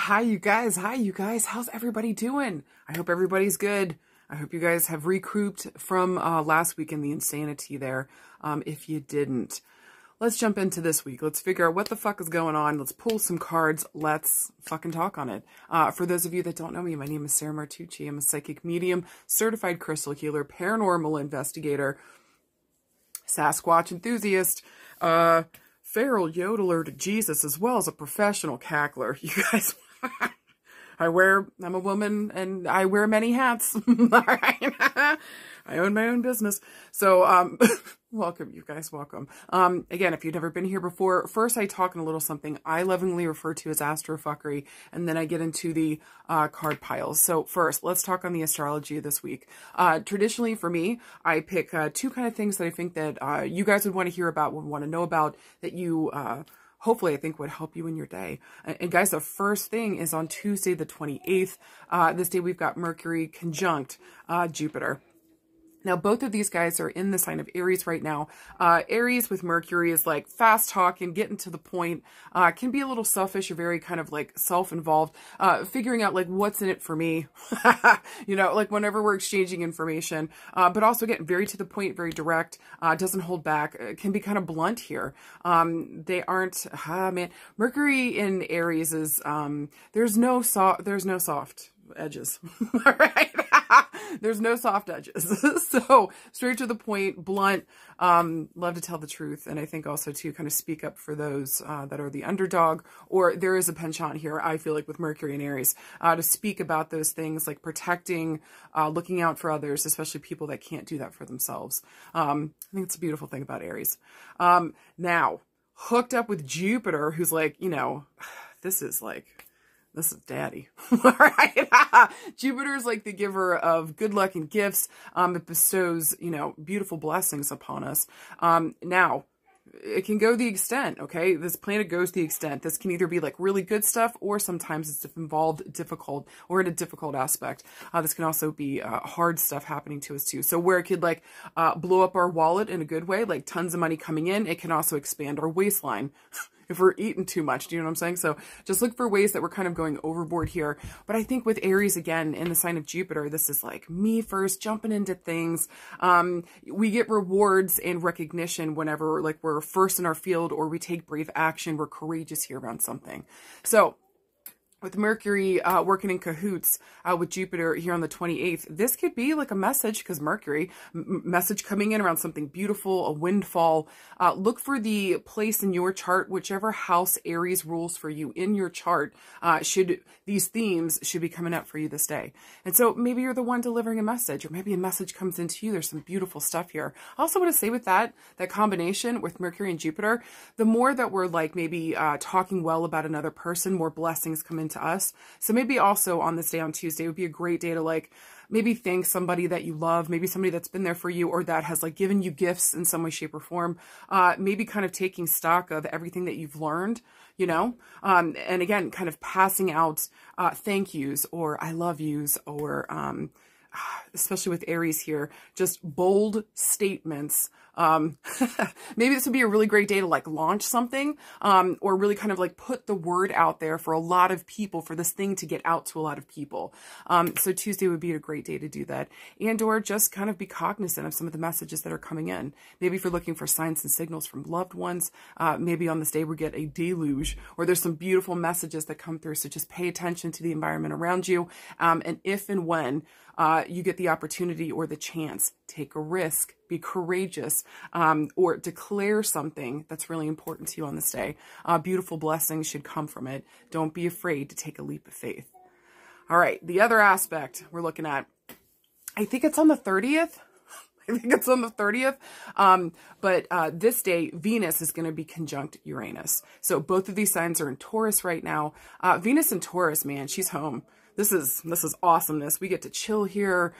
Hi, you guys. Hi, you guys. How's everybody doing? I hope everybody's good. I hope you guys have recouped from last week and the insanity there. If you didn't, let's jump into this week. Let's figure out what the fuck is going on. Let's pull some cards. Let's fucking talk on it. For those of you that don't know me, my name is Sarah Martucci. I'm a psychic medium, certified crystal healer, paranormal investigator, Sasquatch enthusiast, feral yodeler to Jesus, as well as a professional cackler. You guys, I'm a woman and I wear many hats. All right. I own my own business. So, welcome, you guys, welcome. Again, if you've never been here before, first I talk in a little something I lovingly refer to as astrofuckery, and then I get into the card piles. So first, let's talk on the astrology of this week. Traditionally for me, I pick two kind of things that I think that you guys would want to hear about, would want to know about, that you hopefully I think would help you in your day. And guys, the first thing is on Tuesday the 28th. This day we've got Mercury conjunct Jupiter. Now, both of these guys are in the sign of Aries right now. Aries with Mercury is like fast talking, getting to the point, can be a little selfish or very kind of like self-involved, figuring out like what's in it for me, you know, like whenever we're exchanging information, but also getting very to the point, very direct, doesn't hold back, can be kind of blunt here. They aren't, man, Mercury in Aries is, there's no soft edges. All right. There's no soft edges. So straight to the point, blunt, love to tell the truth. And I think also to kind of speak up for those that are the underdog, or there is a penchant here, I feel like with Mercury and Aries, to speak about those things like protecting, looking out for others, especially people that can't do that for themselves. I think it's a beautiful thing about Aries. Now, hooked up with Jupiter, who's like, you know, this is daddy. All right. Jupiter is like the giver of good luck and gifts. It bestows, you know, beautiful blessings upon us. Now, it can go the extent, okay? This planet goes the extent. This can either be like really good stuff, or sometimes it's involved difficult, or in a difficult aspect. This can also be hard stuff happening to us too. So where it could like blow up our wallet in a good way, like tons of money coming in, it can also expand our waistline. If we're eating too much, do you know what I'm saying? So just look for ways that we're kind of going overboard here. But I think with Aries, again, in the sign of Jupiter, this is like me first, jumping into things. We get rewards and recognition whenever like we're first in our field, or we take brave action. We're courageous here around something. So with Mercury working in cahoots with Jupiter here on the 28th, this could be like a message, because Mercury, message coming in around something beautiful, a windfall. Look for the place in your chart, whichever house Aries rules for you in your chart, these themes should be coming up for you this day. And so maybe you're the one delivering a message, or maybe a message comes into you. There's some beautiful stuff here. I also want to say with that combination with Mercury and Jupiter, the more that we're like maybe talking well about another person, more blessings come into us. So maybe also on this day, on Tuesday, would be a great day to like maybe thank somebody that you love, maybe somebody that's been there for you, or that has like given you gifts in some way, shape, or form. Maybe kind of taking stock of everything that you've learned, you know, and again, kind of passing out thank yous or I love yous, or especially with Aries here, just bold statements. Maybe this would be a really great day to like launch something, or really kind of like put the word out there for a lot of people, for this thing to get out to a lot of people. So Tuesday would be a great day to do that, and or just kind of be cognizant of some of the messages that are coming in. Maybe if you're looking for signs and signals from loved ones, maybe on this day we get a deluge, or there's some beautiful messages that come through. So just pay attention to the environment around you, and if and when you get the opportunity or the chance, take a risk, be courageous, or declare something that's really important to you on this day. Beautiful blessings should come from it. Don't be afraid to take a leap of faith. All right, the other aspect we're looking at, I think it's on the 30th. I think it's on the 30th. But this day, Venus is going to be conjunct Uranus. So both of these signs are in Taurus right now. Venus in Taurus, man, she's home. This is awesomeness. We get to chill here.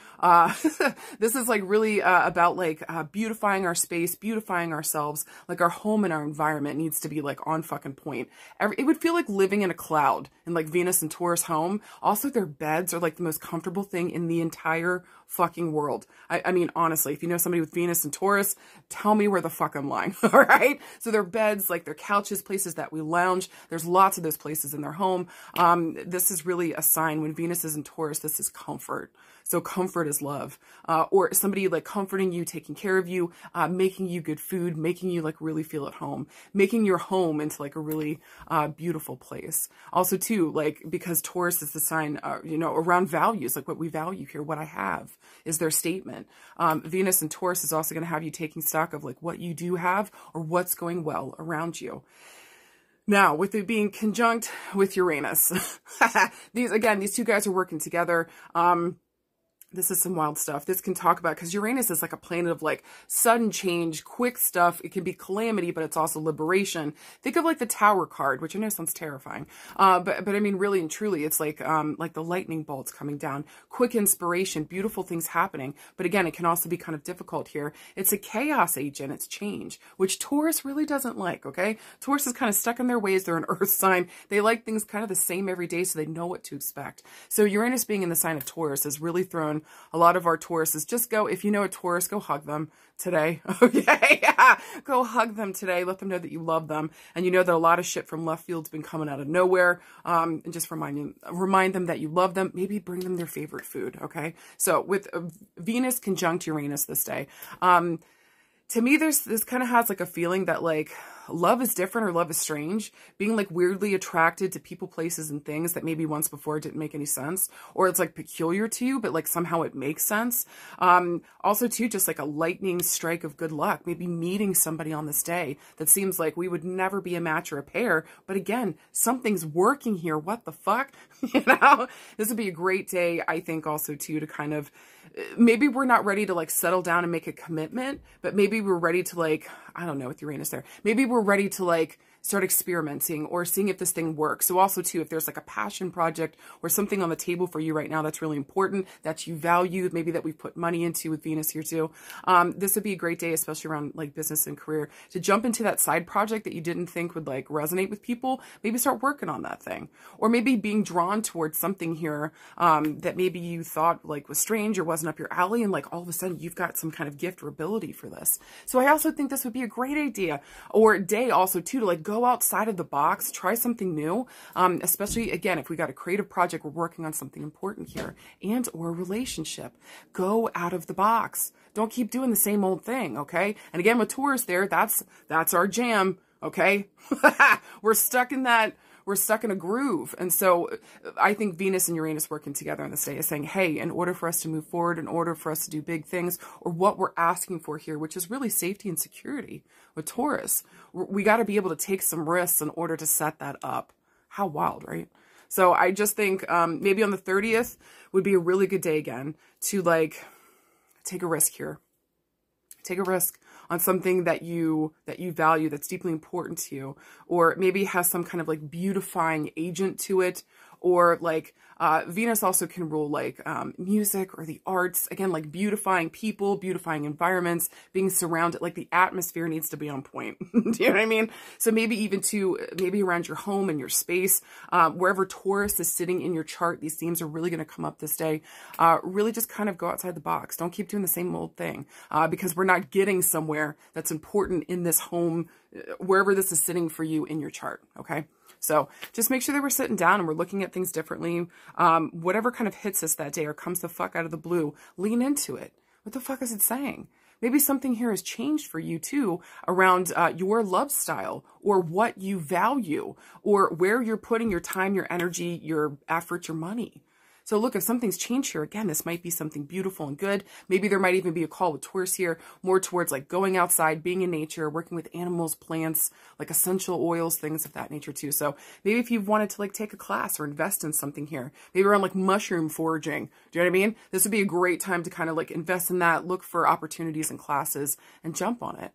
This is like really about like beautifying our space, beautifying ourselves. Like our home and our environment needs to be like on fucking point. It would feel like living in a cloud in like Venus and Taurus home. Also, their beds are like the most comfortable thing in the entire fucking world. I mean, honestly, if you know somebody with Venus and Taurus, tell me where the fuck I'm lying. All right. So their beds, like their couches, places that we lounge, there's lots of those places in their home. This is really a sign when Venus is in Taurus, this is comfort. So comfort is love, or somebody like comforting you, taking care of you, making you good food, making you like really feel at home, making your home into like a really beautiful place. Also too, like, because Taurus is the sign, you know, around values, like what we value here, what I have is their statement. Venus and Taurus is also going to have you taking stock of like what you do have or what's going well around you. Now, with it being conjunct with Uranus, these two guys are working together. This is some wild stuff. This can talk about, because Uranus is like a planet of like sudden change, quick stuff. It can be calamity, but it's also liberation. Think of like the Tower card, which I know sounds terrifying. But I mean, really and truly, it's like the lightning bolts coming down, quick inspiration, beautiful things happening. But again, it can also be kind of difficult here. It's a chaos agent. It's change, which Taurus really doesn't like, okay? Taurus is kind of stuck in their ways. They're an earth sign. They like things kind of the same every day, so they know what to expect. So Uranus being in the sign of Taurus has really thrown a lot of our Tauruses. Just go, if you know a Taurus, go hug them today. Okay, yeah. Go hug them today. Let them know that you love them, and you know that a lot of shit from left field's been coming out of nowhere. And just remind them that you love them. Maybe bring them their favorite food. Okay, so with Venus conjunct Uranus this day, to me, this kind of has like a feeling that like love is different or love is strange, being like weirdly attracted to people, places, and things that maybe once before didn't make any sense, or it's like peculiar to you, but like somehow it makes sense. Also too, just like a lightning strike of good luck, maybe meeting somebody on this day that seems like we would never be a match or a pair, but again, something's working here. What the fuck? You know, this would be a great day, I think, also too, to kind of, maybe we're not ready to like settle down and make a commitment, but maybe we're ready to like, I don't know, with Uranus there, maybe we're ready to like start experimenting or seeing if this thing works. So also too, if there's like a passion project or something on the table for you right now that's really important, that you value, maybe that we've put money into with Venus here too, this would be a great day, especially around like business and career, to jump into that side project that you didn't think would like resonate with people. Maybe start working on that thing, or maybe being drawn towards something here that maybe you thought like was strange or wasn't up your alley, and like all of a sudden you've got some kind of gift or ability for this. So I also think this would be a great idea or day also too, to like go outside of the box, try something new, especially again, if we got a creative project, we're working on something important here, and or a relationship. Go out of the box. Don't keep doing the same old thing, okay? And again, with Taurus there, that's our jam, okay? We're stuck in a groove. And so I think Venus and Uranus working together on this day is saying, hey, in order for us to move forward, in order for us to do big things, or what we're asking for here, which is really safety and security with Taurus, we got to be able to take some risks in order to set that up. How wild, right? So I just think maybe on the 30th would be a really good day again to like take a risk here. Take a risk on something that you value, that's deeply important to you, or maybe has some kind of like beautifying agent to it, or like Venus also can rule like music or the arts, again, like beautifying people, beautifying environments, being surrounded, like the atmosphere needs to be on point. Do you know what I mean? So maybe even maybe around your home and your space, wherever Taurus is sitting in your chart, these themes are really going to come up this day. Really just kind of go outside the box. Don't keep doing the same old thing, because we're not getting somewhere that's important in this home, wherever this is sitting for you in your chart. Okay. So just make sure that we're sitting down and we're looking at things differently. Whatever kind of hits us that day or comes the fuck out of the blue, lean into it. What the fuck is it saying? Maybe something here has changed for you too around your love style, or what you value, or where you're putting your time, your energy, your effort, your money. So look, if something's changed here, again, this might be something beautiful and good. Maybe there might even be a call with Taurus here, more towards like going outside, being in nature, working with animals, plants, like essential oils, things of that nature too. So maybe if you've wanted to like take a class or invest in something here, maybe around like mushroom foraging, do you know what I mean? This would be a great time to kind of like invest in that, look for opportunities and classes, and jump on it.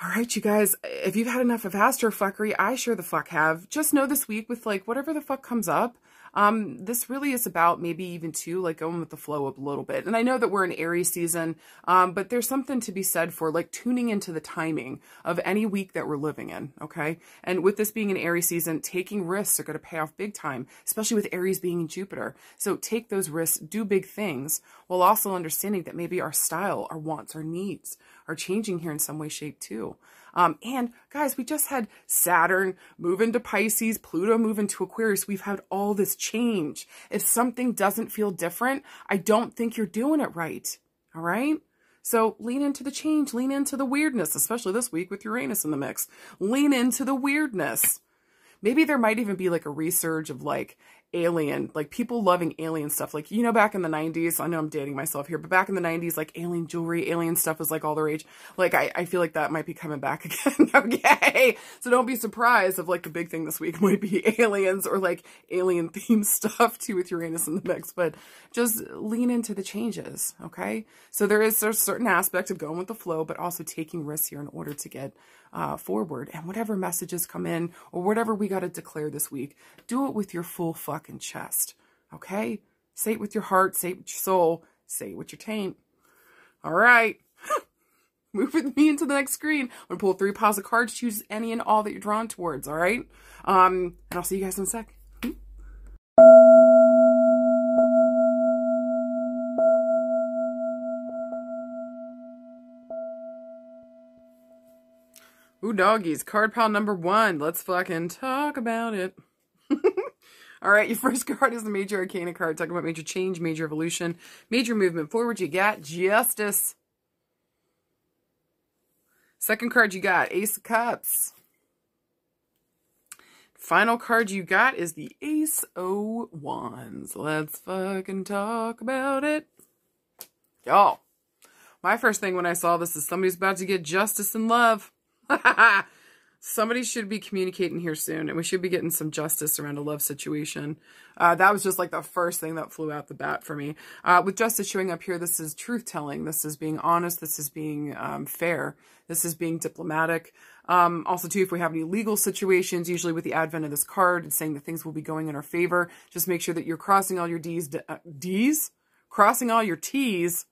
All right, you guys, if you've had enough of astrofuckery, I sure the fuck have. Just know this week with like whatever the fuck comes up, This really is about maybe even too, like going with the flow a little bit. And I know that we're in Aries season, but there's something to be said for like tuning into the timing of any week that we're living in, okay? And with this being an Aries season, taking risks are going to pay off big time, especially with Aries being in Jupiter. So take those risks, do big things, while also understanding that maybe our style, our wants, our needs are changing here in some way, shape too. And guys, we just had Saturn move into Pisces, Pluto move into Aquarius. We've had all this change. If something doesn't feel different, I don't think you're doing it right. All right? So lean into the change, lean into the weirdness, especially this week with Uranus in the mix. Lean into the weirdness. Maybe there might even be like a resurge of like alien, like people loving alien stuff. Like, you know, back in the 90s, I know I'm dating myself here, but back in the 90s, like alien jewelry, alien stuff was like all the rage. Like, I feel like that might be coming back again. Okay. So don't be surprised if like the big thing this week might be aliens or like alien themed stuff too with Uranus in the mix, but just lean into the changes. Okay. So there's a certain aspect of going with the flow, but also taking risks here in order to get forward. And whatever messages come in or whatever we got to declare this week, do it with your full fucking chest. Okay? Say it with your heart, say it with your soul, say it with your taint. All right. Move with me into the next screen. I'm going to pull 3 piles of cards, choose any and all that you're drawn towards. All right? And I'll see you guys in a sec. Ooh, doggies. Card pile number 1. Let's fucking talk about it. All right, your first card is the Major Arcana card, talking about major change, major evolution, major movement forward. You got Justice. Second card you got Ace of Cups. Final card you got is the Ace of Wands. Let's fucking talk about it. Y'all, my first thing when I saw this is somebody's about to get justice and love. Somebody should be communicating here soon, and we should be getting some justice around a love situation. That was just like the first thing that flew out the bat for me. With justice showing up here, this is truth-telling. This is being honest. This is being fair. This is being diplomatic. Also, too, if we have any legal situations, usually with the advent of this card, it's saying that things will be going in our favor. Just make sure that you're crossing all your D's? Crossing all your T's?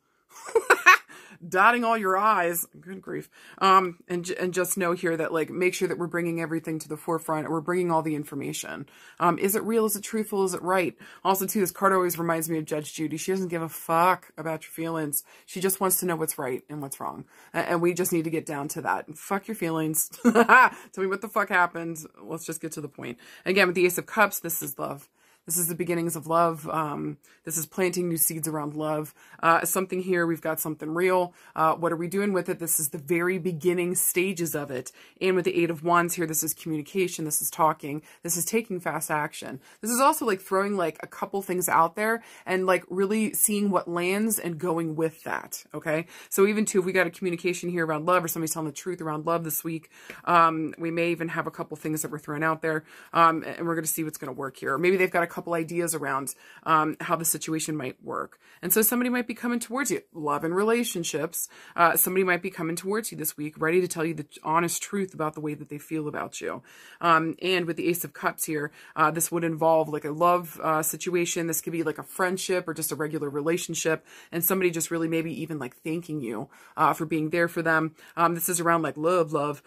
Dotting all your I's, good grief, and just know here that, like, make sure that we're bringing everything to the forefront, and we're bringing all the information. Is it real? Is it truthful? Is it right? Also, too, this card always reminds me of Judge Judy. She doesn't give a fuck about your feelings. She just wants to know what's right and what's wrong, and we just need to get down to that. Fuck your feelings. Tell me what the fuck happened. Let's just get to the point. Again, with the Ace of Cups, this is love. This is the beginnings of love. This is planting new seeds around love. Something here, we've got something real. What are we doing with it? This is the very beginning stages of it. And with the Eight of Wands here, this is communication. This is talking. This is taking fast action. This is also like throwing like a couple things out there and like really seeing what lands and going with that. Okay. So even too, if we got a communication here around love or somebody's telling the truth around love this week, we may even have a couple things that we're throwing out there. And we're going to see what's going to work here. Or maybe they've got a couple ideas around how the situation might work. And so somebody might be coming towards you. Love and relationships. Somebody might be coming towards you this week, ready to tell you the honest truth about the way that they feel about you. And with the Ace of Cups here, this would involve like a love situation. This could be like a friendship or just a regular relationship. And somebody just really maybe even like thanking you for being there for them. This is around like love.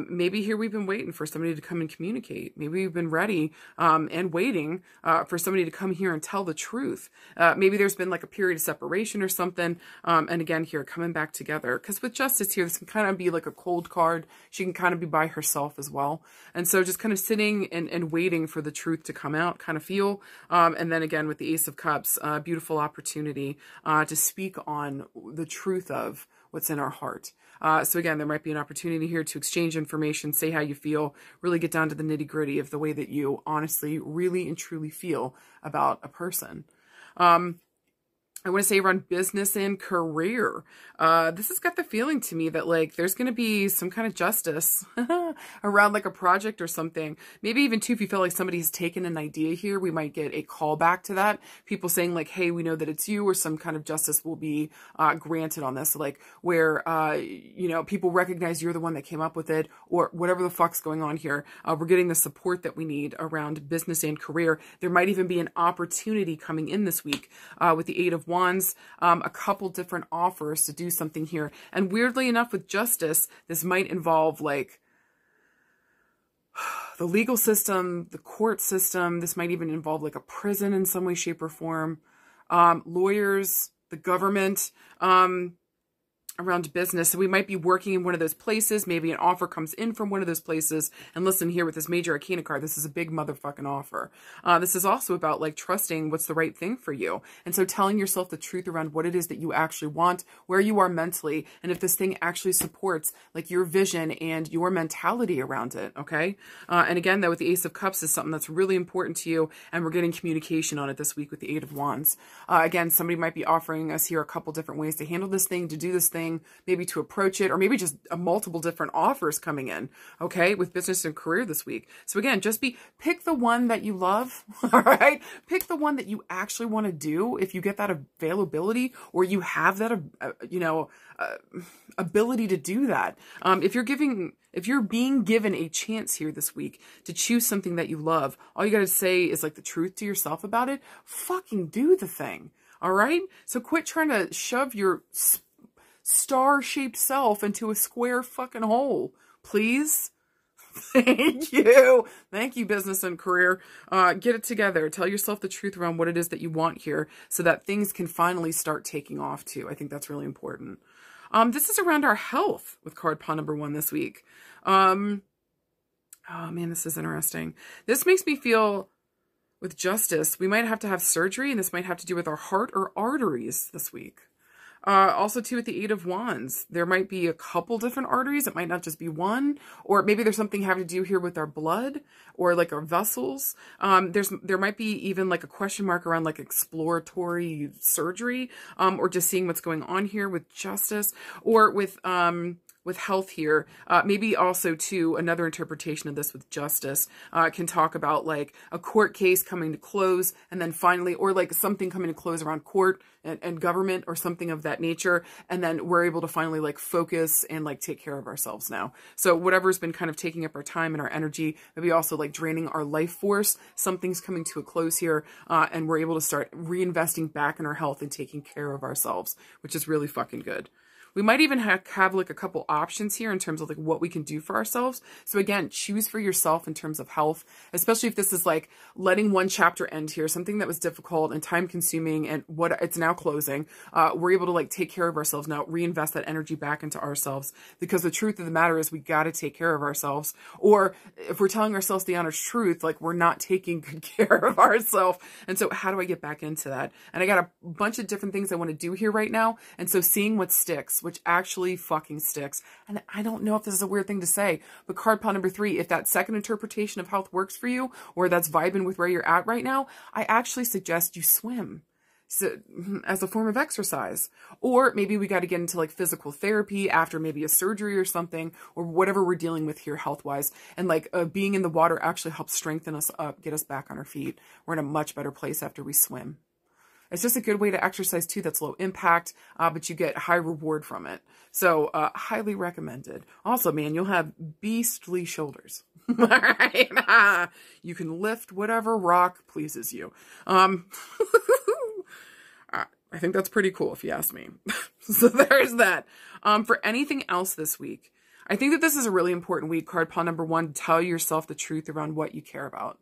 Maybe here we've been waiting for somebody to come and communicate. Maybe we've been ready and waiting for somebody to come here and tell the truth. Maybe there's been like a period of separation or something. And again, here coming back together. Because with Justice here, this can kind of be like a cold card. She can kind of be by herself as well. And so just kind of sitting and waiting for the truth to come out, kind of feel. And then again, with the Ace of Cups, beautiful opportunity to speak on the truth of what's in our heart. So again, there might be an opportunity here to exchange information, say how you feel, really get down to the nitty gritty of the way that you honestly, really and truly feel about a person. I want to say around business and career. This has got the feeling to me that like there's going to be some kind of justice around like a project or something. Maybe even too, if you feel like somebody's taken an idea here, we might get a call back to that. People saying like, hey, we know that it's you, or some kind of justice will be granted on this. So, like where, you know, people recognize you're the one that came up with it, or whatever the fuck's going on here. We're getting the support that we need around business and career. There might even be an opportunity coming in this week with the Eight of Wands, a couple different offers to do something here. And weirdly enough, with justice, this might involve like the legal system, the court system. This might even involve like a prison in some way, shape, or form. Lawyers, the government, around business. So we might be working in one of those places. Maybe an offer comes in from one of those places. And listen here with this Major Arcana card, this is a big motherfucking offer. This is also about like trusting what's the right thing for you. And so telling yourself the truth around what it is that you actually want, where you are mentally, and if this thing actually supports like your vision and your mentality around it. Okay. And again, though, with the Ace of Cups is something that's really important to you. And we're getting communication on it this week with the Eight of Wands. Again, somebody might be offering us here a couple different ways to handle this thing, to do this thing, maybe to approach it, or maybe just multiple different offers coming in, okay, with business and career this week. So again, just pick the one that you love, all right? Pick the one that you actually want to do if you get that availability, or you have that, ability to do that. If you're being given a chance here this week to choose something that you love, all you got to say is like the truth to yourself about it. Fucking do the thing, all right? So quit trying to shove your star-shaped self into a square fucking hole, please. Thank you. Thank you, business and career. Get it together. Tell yourself the truth around what it is that you want here so that things can finally start taking off too. I think that's really important. This is around our health with card pile number 1 this week. Oh man, this is interesting. This makes me feel with justice, we might have to have surgery, and this might have to do with our heart or arteries this week. Also, too, with the Eight of Wands, there might be a couple different arteries. It might not just be one, or maybe there's something having to do here with our blood or like our vessels. There might be even like a question mark around like exploratory surgery, or just seeing what's going on here with justice, or with health here. Maybe also too, another interpretation of this with justice can talk about like a court case coming to close, and then finally, or like something coming to close around court and government or something of that nature. And then we're able to finally like focus and like take care of ourselves now. So whatever's been kind of taking up our time and our energy, maybe also like draining our life force, something's coming to a close here. And we're able to start reinvesting back in our health and taking care of ourselves, which is really fucking good. We might even have like a couple options here in terms of like what we can do for ourselves. So again, choose for yourself in terms of health, especially if this is like letting one chapter end here, something that was difficult and time consuming, and what it's now closing. We're able to like take care of ourselves now, reinvest that energy back into ourselves, because the truth of the matter is we got to take care of ourselves. Or if we're telling ourselves the honest truth, like we're not taking good care of ourselves. And so how do I get back into that? And I got a bunch of different things I want to do here right now. And so seeing what sticks, which actually fucking sticks. And I don't know if this is a weird thing to say, but card pile number 3, if that second interpretation of health works for you, or that's vibing with where you're at right now, I actually suggest you swim. So, as a form of exercise. Or maybe we got to get into like physical therapy after maybe a surgery or something, or whatever we're dealing with here health-wise. And like being in the water actually helps strengthen us up, get us back on our feet. We're in a much better place after we swim. It's just a good way to exercise too. That's low impact, but you get high reward from it. So highly recommended. Also, man, you'll have beastly shoulders. All right. You can lift whatever rock pleases you. I think that's pretty cool if you ask me. So there's that. For anything else this week, I think that this is a really important week, card pile number 1, to tell yourself the truth around what you care about.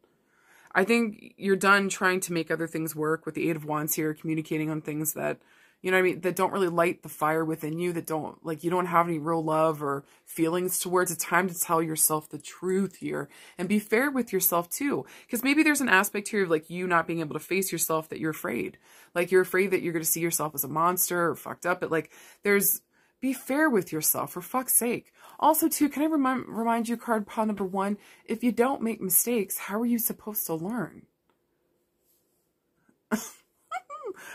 I think you're done trying to make other things work with the Eight of Wands here, communicating on things that, you know what I mean, that don't really light the fire within you, that don't, like, you don't have any real love or feelings towards. It's time to tell yourself the truth here and be fair with yourself too. Because maybe there's an aspect here of like you not being able to face yourself, that you're afraid. Like you're afraid that you're going to see yourself as a monster or fucked up. But like be fair with yourself, for fuck's sake. Also, too, can I remind you, card pile number 1, if you don't make mistakes, how are you supposed to learn?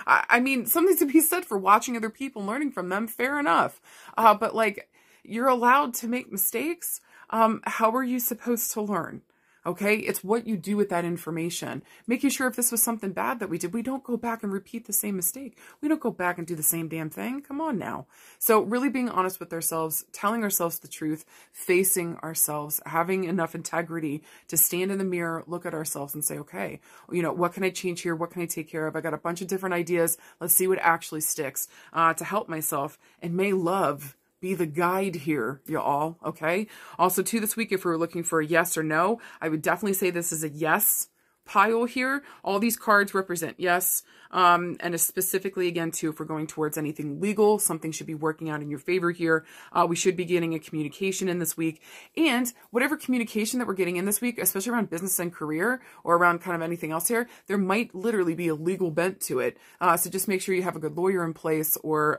I mean, something to be said for watching other people, learning from them, fair enough. But like, you're allowed to make mistakes. How are you supposed to learn? Okay, it's what you do with that information. Making sure if this was something bad that we did, we don't go back and repeat the same mistake. We don't go back and do the same damn thing. Come on now. So really being honest with ourselves, telling ourselves the truth, facing ourselves, having enough integrity to stand in the mirror, look at ourselves and say, okay, you know, what can I change here? What can I take care of? I got a bunch of different ideas. Let's see what actually sticks to help myself. And may love be the guide here, y'all, okay? Also, too, this week, if we were looking for a yes or no, I would definitely say this is a yes pile here. All these cards represent yes. And specifically, again, too, if we're going towards anything legal, something should be working out in your favor here. We should be getting a communication in this week. And whatever communication that we're getting in this week, especially around business and career or around kind of anything else here, there might literally be a legal bent to it. So just make sure you have a good lawyer in place or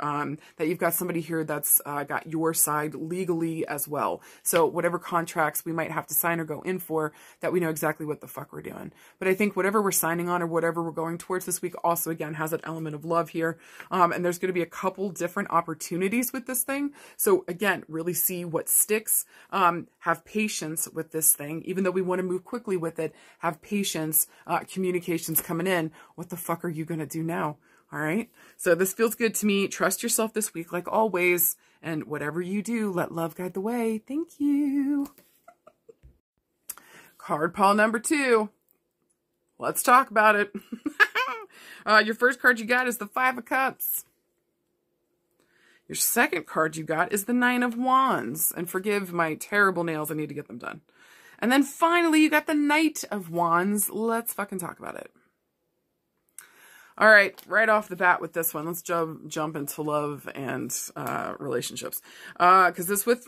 that you've got somebody here that's got your side legally as well. So whatever contracts we might have to sign or go in for, that we know exactly what the fuck we're doing. But I think whatever we're signing on or whatever we're going towards this week also, again, has that element of love here. And there's going to be a couple different opportunities with this thing. So again, really see what sticks. Have patience with this thing. Even though we want to move quickly with it, have patience. Communications coming in. What the fuck are you going to do now? All right. So this feels good to me. Trust yourself this week, like always. And whatever you do, let love guide the way. Thank you. Card pile number 2. Let's talk about it. Your first card you got is the 5 of Cups. Your second card you got is the 9 of Wands. And forgive my terrible nails, I need to get them done. And then finally, you got the Knight of Wands. Let's fucking talk about it. All right off the bat with this one, let's jump into love and relationships. Because this with,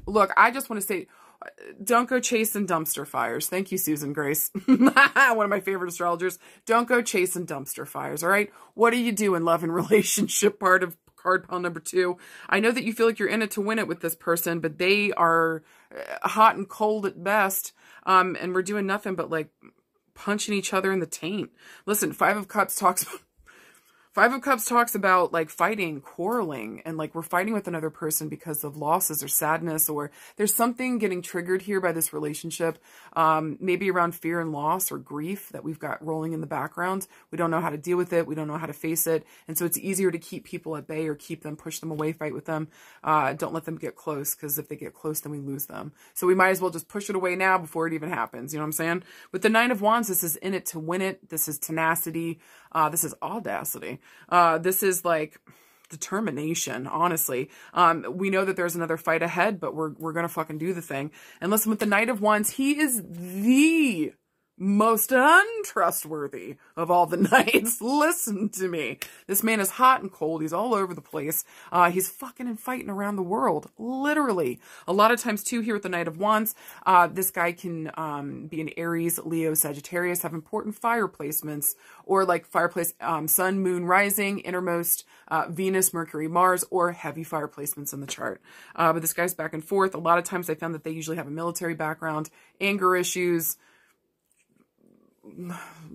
look, I just want to say, don't go chasing dumpster fires. Thank you, Susan Grace. One of my favorite astrologers. Don't go chasing dumpster fires, all right? What do you do in love and relationship part of card pile number 2? I know that you feel like you're in it to win it with this person, but they are hot and cold at best. And we're doing nothing but like punching each other in the taint. Listen, 5 of Cups talks about like fighting, quarreling, and like we're fighting with another person because of losses or sadness, or there's something getting triggered here by this relationship, maybe around fear and loss or grief that we've got rolling in the background. We don't know how to deal with it. We don't know how to face it. And so it's easier to keep people at bay or keep them, push them away, fight with them. Don't let them get close, because if they get close, then we lose them. So we might as well just push it away now before it even happens. You know what I'm saying? With the 9 of Wands, this is in it to win it. This is tenacity. This is audacity. This is like determination, honestly. We know that there's another fight ahead, but we're going to fucking do the thing. And listen, with the Knight of Wands, he is the most untrustworthy of all the knights. Listen to me. This man is hot and cold. He's all over the place. He's fucking and fighting around the world. Literally. A lot of times, too, here with the Knight of Wands, this guy can be an Aries, Leo, Sagittarius, have important fire placements, or like fireplace, Sun, Moon, Rising, innermost, Venus, Mercury, Mars, or heavy fire placements in the chart. But this guy's back and forth. A lot of times I found that they usually have a military background, anger issues,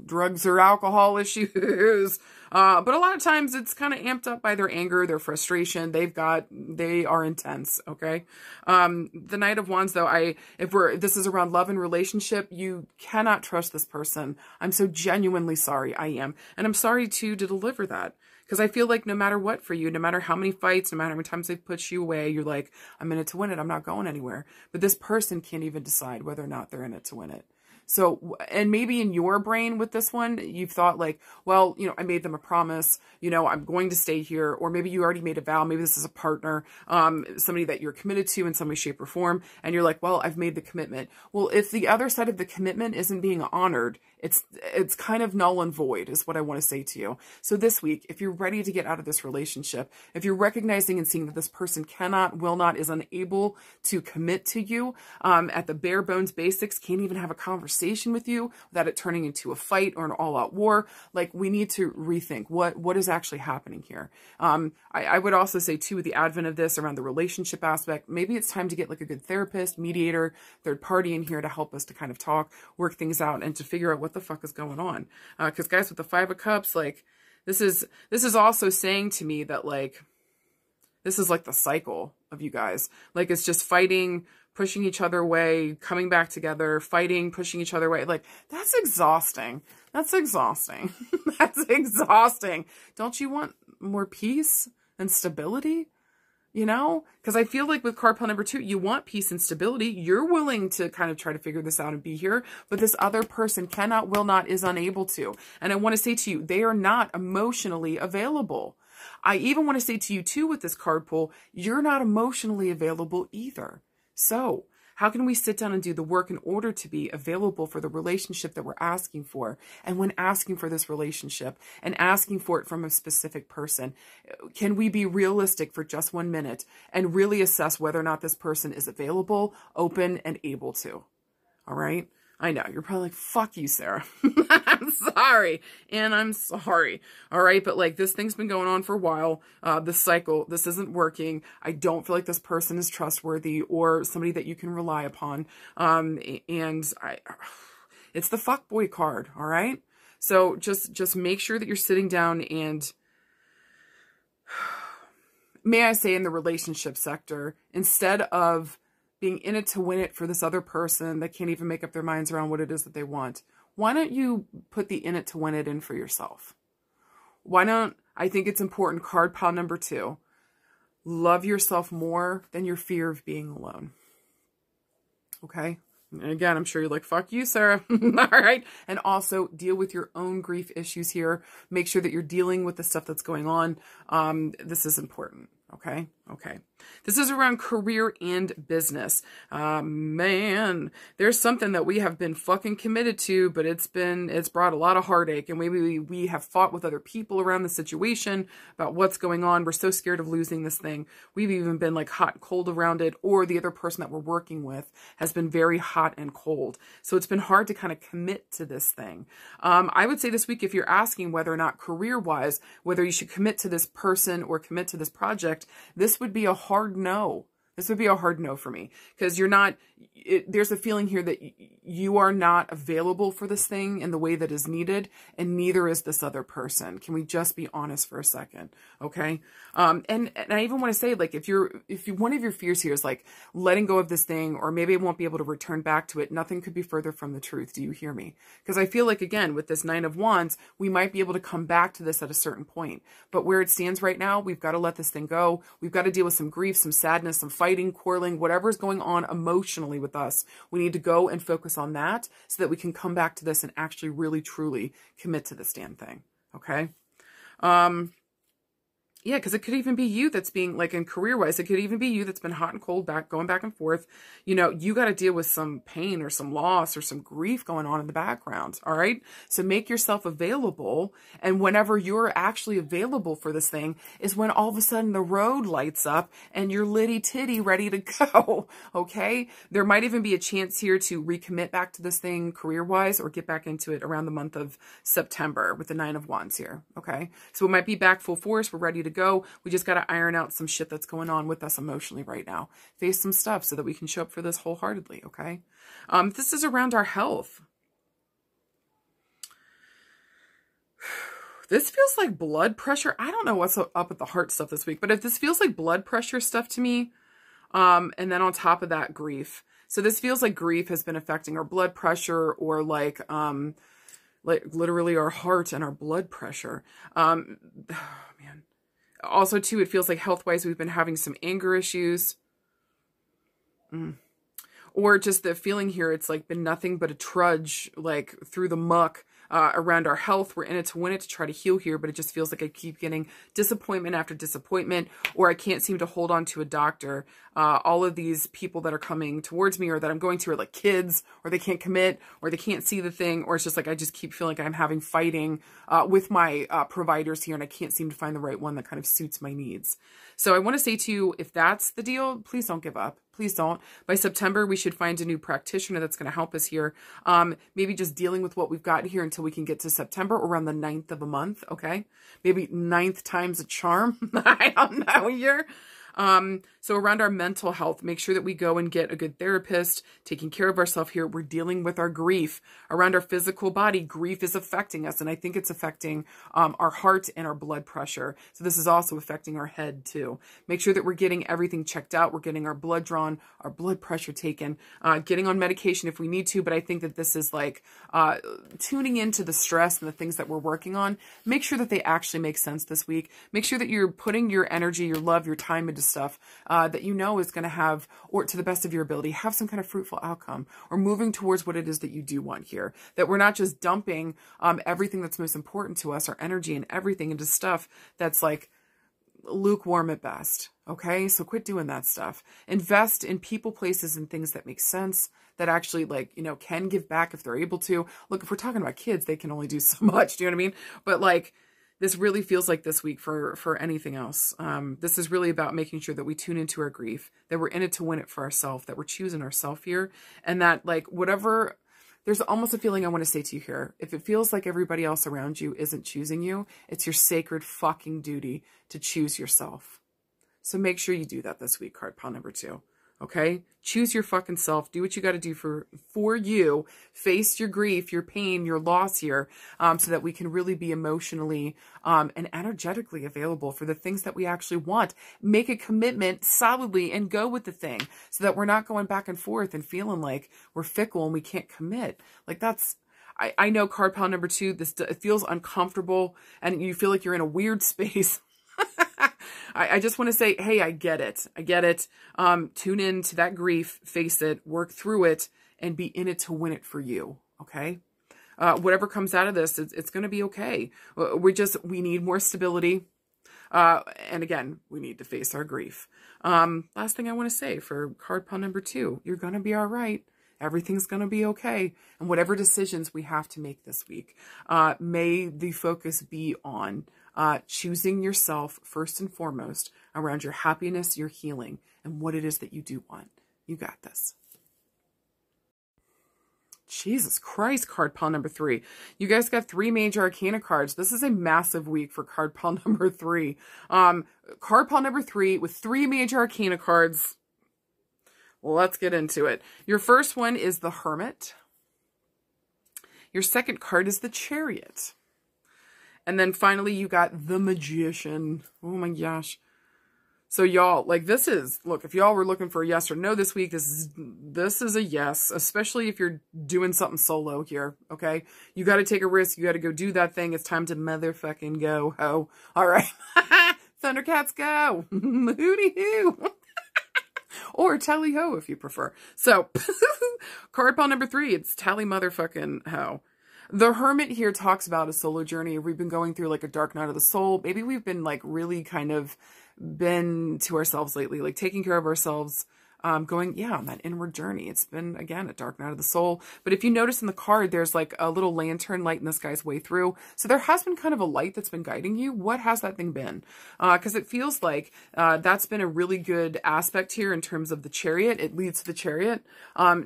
drugs or alcohol issues. But a lot of times it's kind of amped up by their anger, their frustration. They are intense. Okay. The Knight of Wands, though, this is around love and relationship, you cannot trust this person. I'm so genuinely sorry. I am. And I'm sorry too to deliver that. Because I feel like no matter what for you, no matter how many fights, no matter how many times they've put you away, you're like, I'm in it to win it. I'm not going anywhere. But this person can't even decide whether or not they're in it to win it. So, and maybe in your brain with this one, you've thought like, well, you know, I made them a promise, you know, I'm going to stay here. Or maybe you already made a vow. Maybe this is a partner, somebody that you're committed to in some way, shape, or form. And you're like, well, I've made the commitment. Well, if the other side of the commitment isn't being honored, it's kind of null and void is what I want to say to you. So this week, if you're ready to get out of this relationship, if you're recognizing and seeing that this person cannot, will not, is unable to commit to you, at the bare bones basics, can't even have a conversation with you without it turning into a fight or an all-out war, like we need to rethink what is actually happening here. I would also say too, with the advent of this around the relationship aspect, maybe it's time to get like a good therapist, mediator, third party in here to help us to kind of talk, work things out, and to figure out what the fuck is going on. Because guys, with the 5 of Cups, like, This is also saying to me that like, this is like the cycle of you guys. Like it's just fighting, pushing each other away, coming back together, fighting, pushing each other away. Like that's exhausting. That's exhausting. That's exhausting. Don't you want more peace and stability? You know, because I feel like with card pile number 2, you want peace and stability. You're willing to kind of try to figure this out and be here, but this other person cannot, will not, is unable to. And I want to say to you, they are not emotionally available. I even want to say to you too, with this card pull, you're not emotionally available either. So how can we sit down and do the work in order to be available for the relationship that we're asking for? And when asking for this relationship and asking for it from a specific person, can we be realistic for just 1 minute and really assess whether or not this person is available, open, and able to? All right. I know you're probably like, fuck you, Sarah. I'm sorry. And I'm sorry. All right. But like this thing's been going on for a while. This cycle, this isn't working. I don't feel like this person is trustworthy or somebody that you can rely upon. It's the fuckboy card. All right. So just make sure that you're sitting down and may I say in the relationship sector, instead of being in it to win it for this other person that can't even make up their minds around what it is that they want, why don't you put the in it to win it in for yourself? Why don't, I think it's important, card pile number 2, love yourself more than your fear of being alone. Okay? And again, I'm sure you're like, fuck you, Sarah. All right. And also deal with your own grief issues here. Make sure that you're dealing with the stuff that's going on. This is important. Okay. Okay. This is around career and business. Man, there's something that we have been fucking committed to, but it's brought a lot of heartache, and maybe we have fought with other people around the situation about what's going on. We're so scared of losing this thing. We've even been like hot and cold around it, or the other person that we're working with has been very hot and cold. So it's been hard to kind of commit to this thing. I would say this week, if you're asking whether or not career-wise, whether you should commit to this person or commit to this project, this would be a hard no. This would be a hard no for me, because you're not, there's a feeling here that you are not available for this thing in the way that is needed, and neither is this other person. Can we just be honest for a second? Okay. And I even want to say, like, if one of your fears here is like letting go of this thing, or maybe I won't be able to return back to it, nothing could be further from the truth. Do you hear me? Because I feel like, again, with this 9 of Wands, we might be able to come back to this at a certain point, but where it stands right now, we've got to let this thing go. We've got to deal with some grief, some sadness, some fighting, quarreling, whatever's going on emotionally with us. We need to go and focus on that so that we can come back to this and actually really truly commit to this damn thing. Okay. Yeah, because it could even be you that's being, like, in career-wise, it could even be you that's been hot and cold, going back and forth. You know, you got to deal with some pain or some loss or some grief going on in the background, all right? So make yourself available, and whenever you're actually available for this thing is when all of a sudden the road lights up and you're litty-titty ready to go, okay? There might even be a chance here to recommit back to this thing career-wise or get back into it around the month of September with the 9 of Wands here, okay? So it might be back full force. We're ready to go. We just got to iron out some shit that's going on with us emotionally right now. Face some stuff so that we can show up for this wholeheartedly, okay? This is around our health. This feels like blood pressure. I don't know what's up with the heart stuff this week, but if this feels like blood pressure stuff to me, and then on top of that, grief. So this feels like grief has been affecting our blood pressure, or like literally our heart and our blood pressure. Oh, man. Also, too, it feels like health-wise, we've been having some anger issues. Or just the feeling here, it's like been nothing but a trudge, like through the muck around our health. We're in it to win it, to try to heal here, but it just feels like I keep getting disappointment after disappointment, or I can't seem to hold on to a doctor. All of these people that are coming towards me or that I'm going to are like kids, or they can't commit, or they can't see the thing, or it's just like I just keep feeling like I'm having fighting with my providers here, and I can't seem to find the right one that kind of suits my needs. So I want to say to you, if that's the deal, please don't give up. Please don't. By September, we should find a new practitioner that's going to help us here. Maybe just dealing with what we've got here until we can get to September, around the 9th of a month, okay? Maybe 9th times a charm. I don't know here. So around our mental health, make sure that we go and get a good therapist, taking care of ourselves here. We're dealing with our grief. Around our physical body, grief is affecting us. And I think it's affecting our heart and our blood pressure. So this is also affecting our head too. Make sure that we're getting everything checked out. We're getting our blood drawn, our blood pressure taken, getting on medication if we need to. But I think that this is like tuning into the stress and the things that we're working on. Make sure that they actually make sense this week. Make sure that you're putting your energy, your love, your time into stuff that you know is going to have, or to the best of your ability, have some kind of fruitful outcome, or moving towards what it is that you do want here. That we're not just dumping everything that's most important to us, our energy and everything, into stuff that's like lukewarm at best. Okay, so quit doing that stuff. Invest in people, places, and things that make sense, that actually, like, you know, can give back if they're able to. Look, if we're talking about kids, they can only do so much. Do you know what I mean? But like, this really feels like this week for anything else. This is really about making sure that we tune into our grief, that we're in it to win it for ourselves, that we're choosing ourselves here, and that, like, whatever, there's almost a feeling I want to say to you here. If it feels like everybody else around you isn't choosing you, it's your sacred fucking duty to choose yourself. So make sure you do that this week, card pile number 2. Okay? Choose your fucking self. Do what you got to do for you. Face your grief, your pain, your loss here, so that we can really be emotionally and energetically available for the things that we actually want. Make a commitment solidly and go with the thing, so that we're not going back and forth and feeling like we're fickle and we can't commit. Like, that's, I know card pile number 2, it feels uncomfortable and you feel like you're in a weird space. I just want to say, hey, I get it. I get it. Tune in to that grief, face it, work through it, and be in it to win it for you. Okay? Whatever comes out of this, it's going to be okay. We need more stability. And again, we need to face our grief. Last thing I want to say for card pile number 2, you're going to be all right. Everything's going to be okay. And whatever decisions we have to make this week, may the focus be on choosing yourself first and foremost around your happiness, your healing, and what it is that you do want. You got this. Jesus Christ, card pile number 3. You guys got 3 major arcana cards. This is a massive week for card pile number 3. Card pile number 3 with 3 major arcana cards. Let's get into it. Your first one is the Hermit. Your second card is the Chariot. And then finally, you got the Magician. Oh my gosh. So y'all, like, this is, look, if y'all were looking for a yes or no this week, this is a yes, especially if you're doing something solo here, okay? You got to take a risk. You got to go do that thing. It's time to motherfucking go, ho. All right. Thundercats go. Hooty hoo. Or tally ho if you prefer. So, card pile number 3, it's tally motherfucking ho. The Hermit here talks about a solo journey. We've been going through like a dark night of the soul. Maybe we've been like really kind of been to ourselves lately, like taking care of ourselves, going, yeah, on that inward journey. It's been, again, a dark night of the soul. But if you notice in the card, there's like a little lantern light in this guy's way through. So there has been kind of a light that's been guiding you. What has that thing been? Because it feels like that's been a really good aspect here in terms of the Chariot. It leads to the Chariot,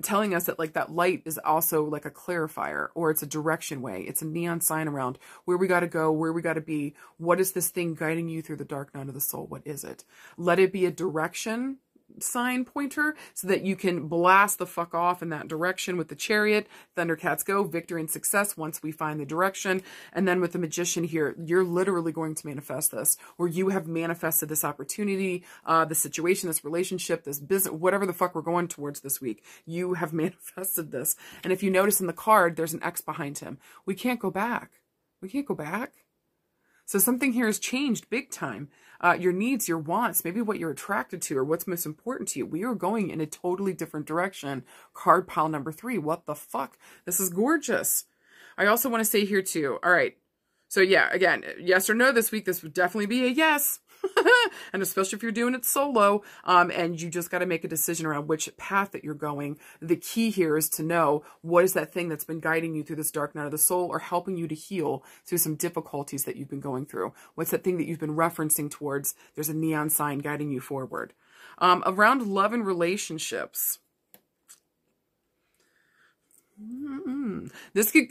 telling us that like that light is also like a clarifier, or it's a direction way. It's a neon sign around where we got to go, where we got to be. What is this thing guiding you through the dark night of the soul? What is it? Let it be a direction sign pointer so that you can blast the fuck off in that direction with the Chariot. Thundercats go, victory and success once we find the direction. And then with the Magician here, you're literally going to manifest this, or you have manifested this opportunity, this situation, this relationship, this business, whatever the fuck we're going towards this week. You have manifested this. And if you notice in the card, there's an X behind him. We can't go back. We can't go back. So something here has changed big time. Your needs, your wants, maybe what you're attracted to or what's most important to you. We are going in a totally different direction. Card pile number 3. What the fuck? This is gorgeous. I also want to say here too. All right. So yeah, again, yes or no this week. This would definitely be a yes. And especially if you're doing it solo, and you just got to make a decision around which path that you're going. The key here is to know what is that thing that's been guiding you through this dark night of the soul, or helping you to heal through some difficulties that you've been going through. What's that thing that you've been referencing towards? There's a neon sign guiding you forward. Around love and relationships. This could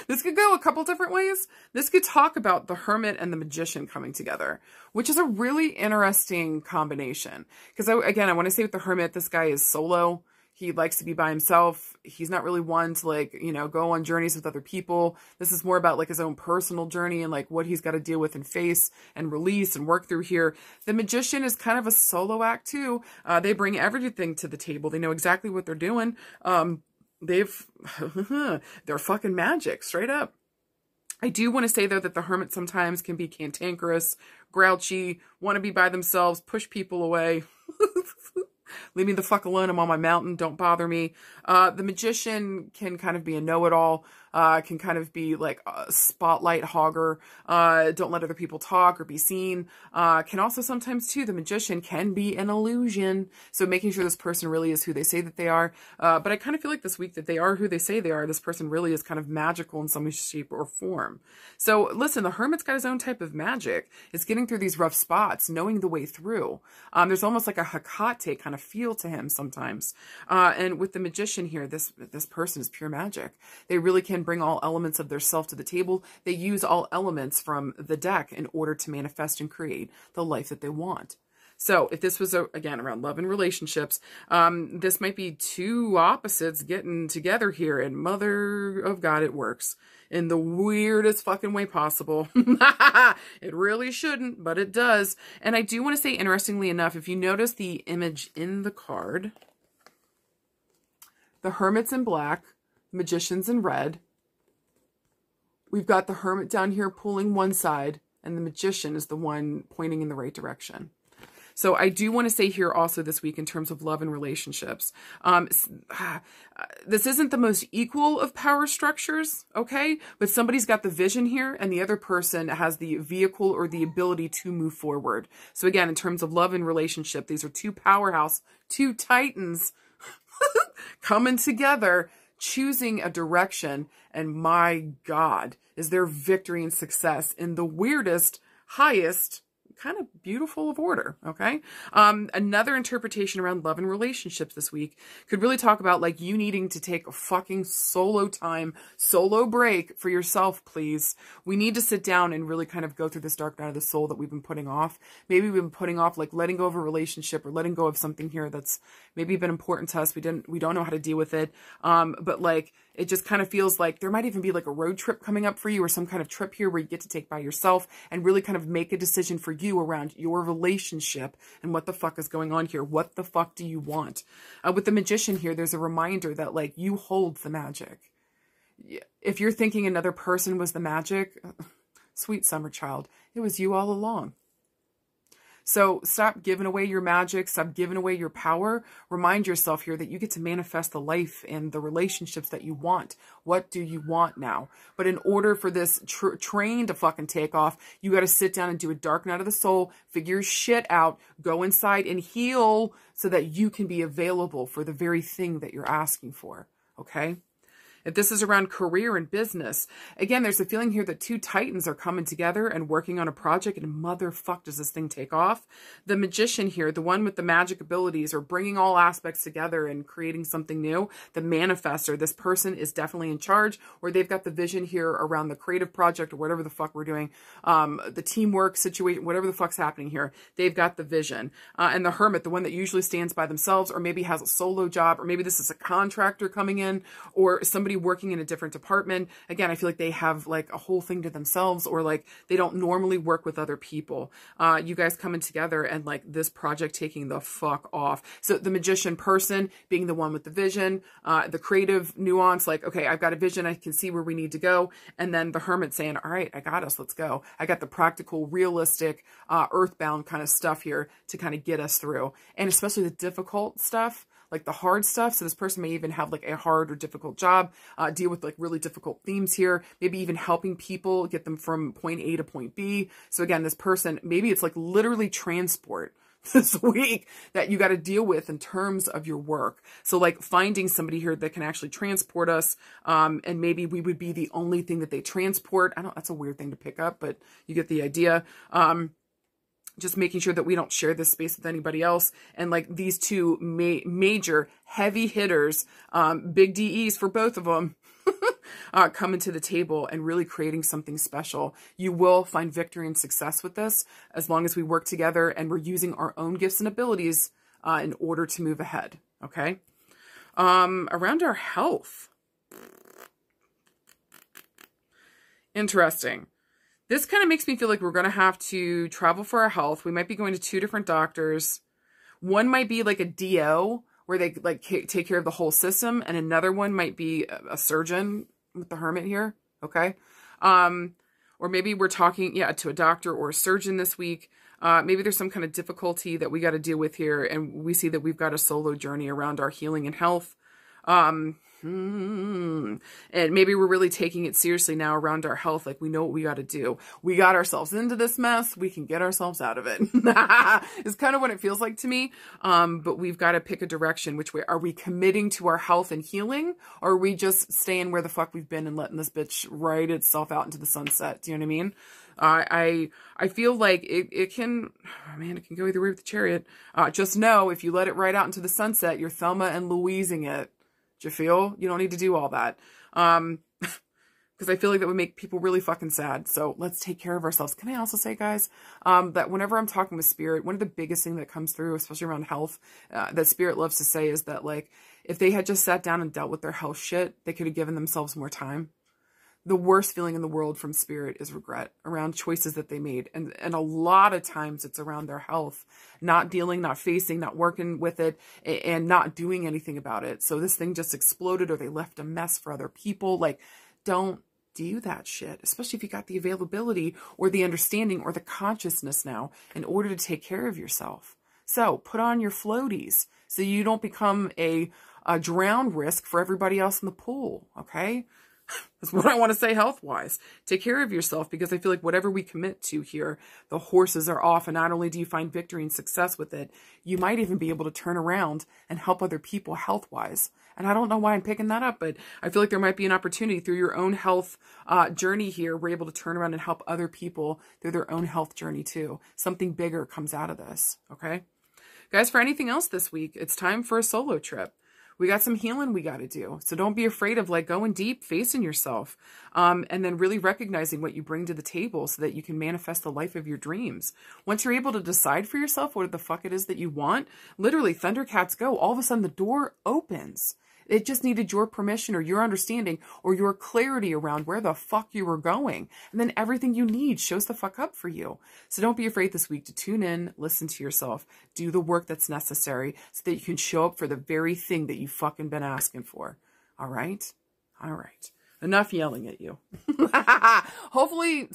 this could go a couple different ways. This could talk about the Hermit and the Magician coming together, which is a really interesting combination. Because again, I want to say with the Hermit, this guy is solo. He likes to be by himself. He's not really one to like, you know, go on journeys with other people. This is more about like his own personal journey and like what he's got to deal with and face and release and work through here. The Magician is kind of a solo act too. They bring everything to the table. They know exactly what they're doing. They're fucking magic, straight up. I do want to say, though, that the Hermit sometimes can be cantankerous, grouchy, want to be by themselves, push people away. Leave me the fuck alone. I'm on my mountain. Don't bother me. The Magician can kind of be a know-it-all, can kind of be like a spotlight hogger. Don't let other people talk or be seen. Can also sometimes, too, the Magician can be an illusion. So making sure this person really is who they say that they are. But I kind of feel like this week that they are who they say they are. This person really is kind of magical in some shape or form. So listen, the Hermit's got his own type of magic. It's getting through these rough spots, knowing the way through. There's almost like a Hecate kind of feel to him sometimes. And with the Magician here, this person is pure magic. They really can bring all elements of their self to the table. They use all elements from the deck in order to manifest and create the life that they want. So if this was, again, around love and relationships, this might be two opposites getting together here, and mother of God, it works in the weirdest fucking way possible. It really shouldn't, but it does. And I do want to say, interestingly enough, if you notice the image in the card, the Hermit's in black, Magician's in red. We've got the Hermit down here pulling one side, and the Magician is the one pointing in the right direction. So I do want to say here also this week in terms of love and relationships, this isn't the most equal of power structures, okay? But somebody's got the vision here and the other person has the vehicle or the ability to move forward. So again, in terms of love and relationship, these are two powerhouse, two titans coming together, choosing a direction. And my God, is there victory and success in the weirdest, highest, kind of beautiful of order, okay? Another interpretation around love and relationships this week could really talk about like you needing to take a fucking solo time, solo break for yourself, please. We need to sit down and really kind of go through this dark night of the soul that we've been putting off. Maybe we've been putting off like letting go of a relationship or letting go of something here that's maybe been important to us. We don't know how to deal with it. But like, it just kind of feels like there might even be like a road trip coming up for you or some kind of trip here where you get to take by yourself and really kind of make a decision for you around your relationship and what the fuck is going on here. What the fuck do you want? With the Magician here, there's a reminder that like you hold the magic. If you're thinking another person was the magic, sweet summer child, it was you all along. So stop giving away your magic, stop giving away your power. Remind yourself here that you get to manifest the life and the relationships that you want. What do you want now? But in order for this train to fucking take off, you got to sit down and do a dark night of the soul, figure your shit out, go inside and heal so that you can be available for the very thing that you're asking for. Okay? If this is around career and business, again, there's a feeling here that two titans are coming together and working on a project, and motherfuck does this thing take off. The Magician here, the one with the magic abilities, are bringing all aspects together and creating something new. The Manifestor, this person is definitely in charge, or they've got the vision here around the creative project or whatever the fuck we're doing, the teamwork situation, whatever the fuck's happening here. They've got the vision. And the Hermit, the one that usually stands by themselves, or maybe has a solo job, or maybe this is a contractor coming in, or somebody working in a different department. Again, I feel like they have like a whole thing to themselves, or like they don't normally work with other people. You guys coming together and like this project taking the fuck off. So the Magician person being the one with the vision, the creative nuance, like, okay, I've got a vision. I can see where we need to go. And then the Hermit saying, all right, I got us. Let's go. I got the practical, realistic, earthbound kind of stuff here to kind of get us through. And especially the difficult stuff, like the hard stuff. So this person may even have like a hard or difficult job, deal with like really difficult themes here, maybe even helping people get them from point A to point B. So again, this person, maybe it's like literally transport this week that you got to deal with in terms of your work. So like finding somebody here that can actually transport us, and maybe we would be the only thing that they transport. I don't, that's a weird thing to pick up, but you get the idea. just making sure that we don't share this space with anybody else. And like these two major heavy hitters, big DEs for both of them, coming to the table and really creating something special. You will find victory and success with this as long as we work together and we're using our own gifts and abilities in order to move ahead. Okay. Around our health. Interesting. This kind of makes me feel like we're going to have to travel for our health. We might be going to 2 different doctors. One might be like a DO where they like take care of the whole system. And another one might be a surgeon with the hermit here. Okay. Or maybe we're talking, to a doctor or a surgeon this week. Maybe there's some kind of difficulty that we got to deal with here. And we see that we've got a solo journey around our healing and health. And maybe we're really taking it seriously now around our health. Like we know what we got to do. We got ourselves into this mess. We can get ourselves out of it. It's kind of what it feels like to me. But we've got to pick a direction. Which way are we committing to our health and healing? Or are we just staying where the fuck we've been and letting this bitch ride itself out into the sunset? Do you know what I mean? I feel like it can, oh man, it can go either way with the Chariot. Just know if you let it ride out into the sunset, you're Thelma and Louising it. Do you feel? You don't need to do all that. Because I feel like that would make people really fucking sad. So let's take care of ourselves. Can I also say, guys, that whenever I'm talking with Spirit, one of the biggest things that comes through, especially around health, that Spirit loves to say is that, like, if they had just sat down and dealt with their health shit, they could have given themselves more time. The worst feeling in the world from Spirit is regret around choices that they made. And a lot of times it's around their health, not dealing, not facing, not working with it, and not doing anything about it. So this thing just exploded or they left a mess for other people. Like, don't do that shit, especially if you got the availability or the understanding or the consciousness now in order to take care of yourself. So put on your floaties so you don't become a drown risk for everybody else in the pool, okay? That's what I want to say health-wise. Take care of yourself, because I feel like whatever we commit to here, the horses are off. And not only do you find victory and success with it, you might even be able to turn around and help other people health-wise. And I don't know why I'm picking that up, but I feel like there might be an opportunity through your own health journey here. We're able to turn around and help other people through their own health journey too. Something bigger comes out of this, okay? Guys, for anything else this week, it's time for a solo trip. We got some healing we got to do. So don't be afraid of like going deep, facing yourself, and then really recognizing what you bring to the table so that you can manifest the life of your dreams. Once you're able to decide for yourself what the fuck it is that you want, literally Thundercats go. All of a sudden the door opens. It just needed your permission or your understanding or your clarity around where the fuck you were going. And then everything you need shows the fuck up for you. So don't be afraid this week to tune in, listen to yourself, do the work that's necessary so that you can show up for the very thing that you fucking been asking for. All right? All right. Enough yelling at you. Hopefully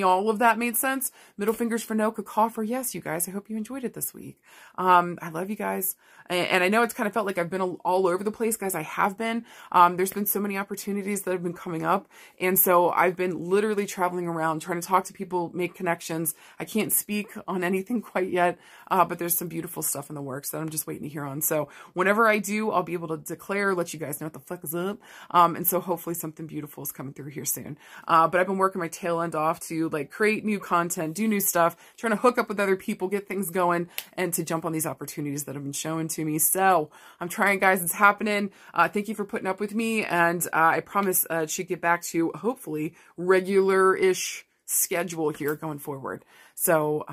all of that made sense. Middle fingers for no, caw for yes, you guys. I hope you enjoyed it this week. I love you guys. And I know it's kind of felt like I've been all over the place, guys. I have been. There's been so many opportunities that have been coming up. And so I've been literally traveling around, trying to talk to people, make connections. I can't speak on anything quite yet, but there's some beautiful stuff in the works that I'm just waiting to hear on. So whenever I do, I'll be able to declare, let you guys know what the fuck is up. And so hopefully something beautiful is coming through here soon. But I've been working my tail end off to like create new content, do new stuff, trying to hook up with other people, get things going, and to jump on these opportunities that have been shown to me. So I'm trying, guys. It's happening. Thank you for putting up with me. And I promise it should get back to hopefully regular-ish schedule here going forward. So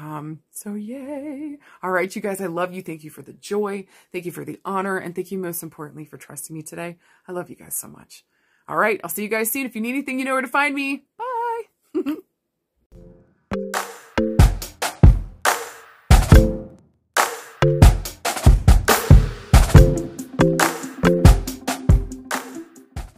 yay. All right, you guys, I love you. Thank you for the joy. Thank you for the honor. And thank you most importantly for trusting me today. I love you guys so much. All right, I'll see you guys soon. If you need anything, you know where to find me. Bye.